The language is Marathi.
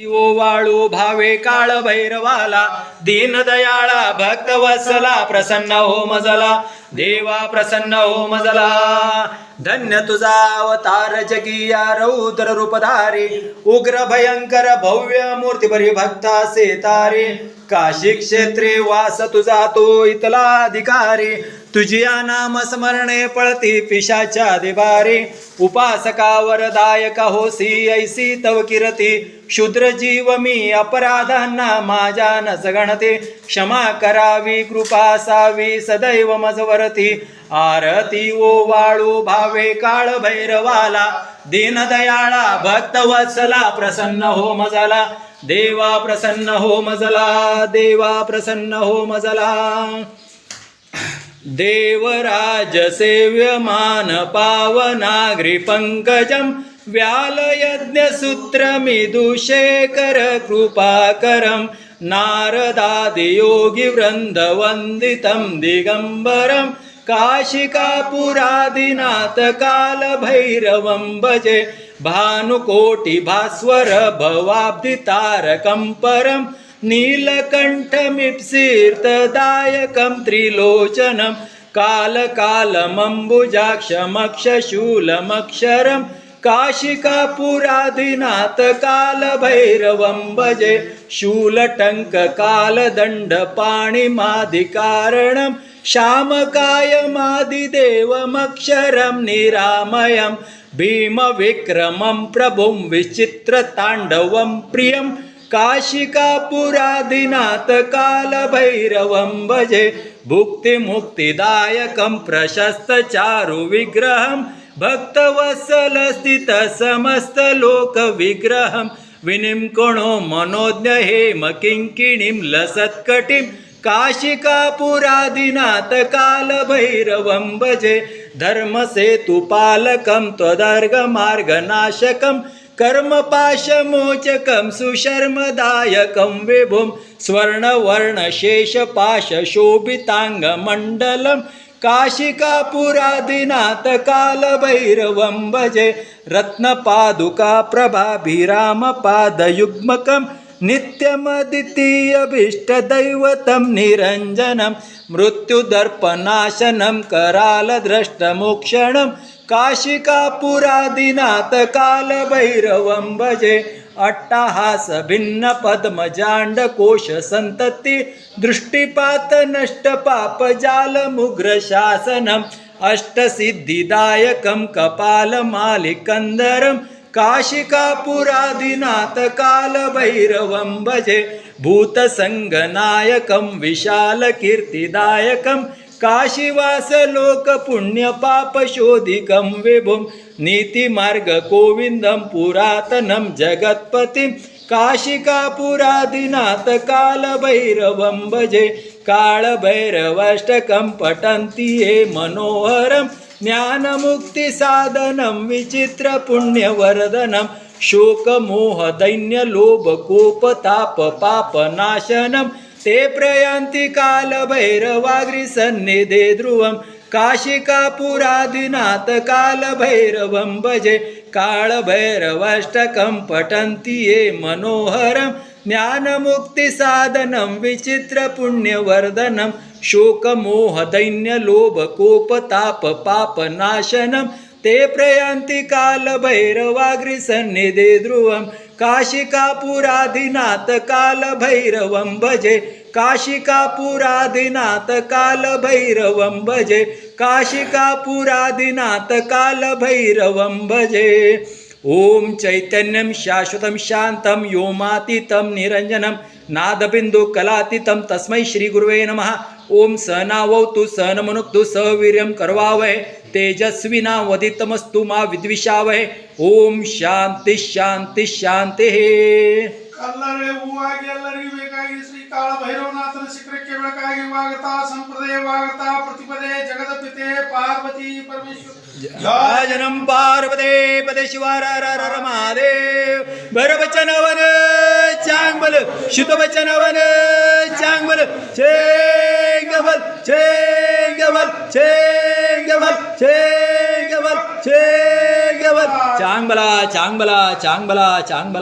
ओ वाळू भावे काळ भैरवाला दीनदयाळा भक्तवत्सला प्रसन्न हो मजला देवा प्रसन्न हो मजला। धन्य तुझा अवतार जगिया रौद्र रूपधारी उग्र भयंकर भव्य मूर्ती बरी भक्ता से तारे काशी क्षेत्री वास तुझा तो इतला अधिकारी तुझिया नाम स्मरणे पळती पिशाच्या दिवारी उपासका वरदायका होसी ऐसी तव कीर्ती क्षुद्र जीव मी अपराधांना माझ्या नसगणते क्षमा करावी कृपा असावी सदैव मजवरती आरती ओ वाळू भावे काळ भैरवाला दीनदयाळा भक्तवत्सला प्रसन्न हो मजला देवा प्रसन्न हो मजला देवा प्रसन्न हो मजला। देवराज सेव्यमान पावनाग्रि पंकजं व्यालयज्ञ सूत्रमिदुशेखर कृपाकरं नारदादि योगी वृंद वंदितं दिगंबरं काशिकापुरादिनाथ काल भैरवं भजे भानुकोटि भास्वर भवाब्धितारकं परं नीलकण्ठमीप्सितदायकं त्रिलोचनं कालकालमम्बुजाक्षमक्षशूलमक्षरं काशिकापुरादिनाथ कालभैरवं भजे शूलटङ्ककालदण्डपाणिमादिकारणं श्यामकायमादिदेवमक्षरं निरामयं भीमविक्रमं प्रभुं विचित्रताण्डवं प्रियं काशिकापुरादिनाथ कालभैरवं भजे भुक्तिमुक्तिदायकं प्रशस्तचारुविग्रहं भक्तवत्सल समस्तलोकविग्रहं विनिम्कोणो मनोज्ञ हेमकिङ्किणीं लसत्कटिं काशिकापुरादिनाथ कालभैरवं भजे धर्मसेतुपालकं त्वदर्गमार्गनाशकं कर्मपाशमोचकं सुशर्मदायकं विभुं स्वर्णवर्णशेषपाशशोभिताङ्गमण्डलं काशिकापुरादिनाथ कालभैरवं भजे रत्नपादुका प्रभाभिरामपादयुग्मकं नित्यमद्वितीयभीष्टदैवतं निरञ्जनं मृत्युदर्पनाशनं करालद्रष्टमोक्षणं काशिकापुरादिनाथ कालभैरवं भजे अट्टहास भिन्न पद्मजाण्डकोश संतति दृष्टिपात नष्ट पापजालमुग्र शासनम् अष्टसिद्धिदायकं कपालमालिकन्दरं काशिकापुरादिनाथ कालभैरवं भजे भूतसङ्गनायकं विशालकीर्तिदायकं काशीवासलोकपुण्यपापशोधिकं विभुं नीतिमार्गगोविन्दं पुरातनं जगत्पतिं काशिकापुरादिनाथ कालभैरवं भजे कालभैरवाष्टकं पठन्ति ये मनोहरं ज्ञानमुक्तिसाधनं विचित्रपुण्यवर्धनं शोकमोहदैन्यलोभकोपतापपापनाशनं ते प्रयान्ति कालभैरवाग्रिसन्निधे ध्रुवं काशिकापुरादिनाथ कालभैरवं भजे कालभैरवाष्टकं पठन्ति ये मनोहरं ज्ञानमुक्तिसाधनं विचित्रपुण्यवर्धनं शोकमोहदैन्यलोभकोपतापपापनाशनं ते प्रयान्ति कालभैरवाग्रिसन्निधे ध्रुवं काशिकापुरादिनाथ कालभैरवं भजे काशिकापुरादिनाथ कालभैरवं भजे काशिकापुरादिनाथ कालभैरवं भजे। ओम चैतन्यं शाश्वतं शान्तं व्योमातीतं निरञ्जनं नादबिन्दु कलातीतं तस्मै श्री गुरुवे नमः। ओम सहनावतु सहनमनुक्तु सवीर्यं करवावहै तेजस्विनावधीतमस्तु मा विद्विषावहै। ओम शांति शांति शांति। ಕಲ್ಲರೆ ಹೂವಾಗಿ ಎಲ್ಲರಿಗೂ ಬೇಕಾಗಿ ಶ್ರೀ ಕಾಳ ಭೈರವನಾಥನ ಶಿಖರಕ್ಕೆ ಬೆಳಕಾಗಿ ವಾಗತಾ ಸಂಪ್ರದಾಯವಾಗತಾ ಪ್ರತಿಪದೇ ಜಗದಪಿತೆ ಪಾರ್ವತಿ ಪರಮೇಶ್ವರ जय जनम पार्वते पदे शिवार महादेव भरवचनवन चांगबल शुद्धवचनवन चांगबल चेंगबल चेंगबल चेंगबल चेंगबल चेंगबल चांगबला चांगबला चांगबला चांगबला।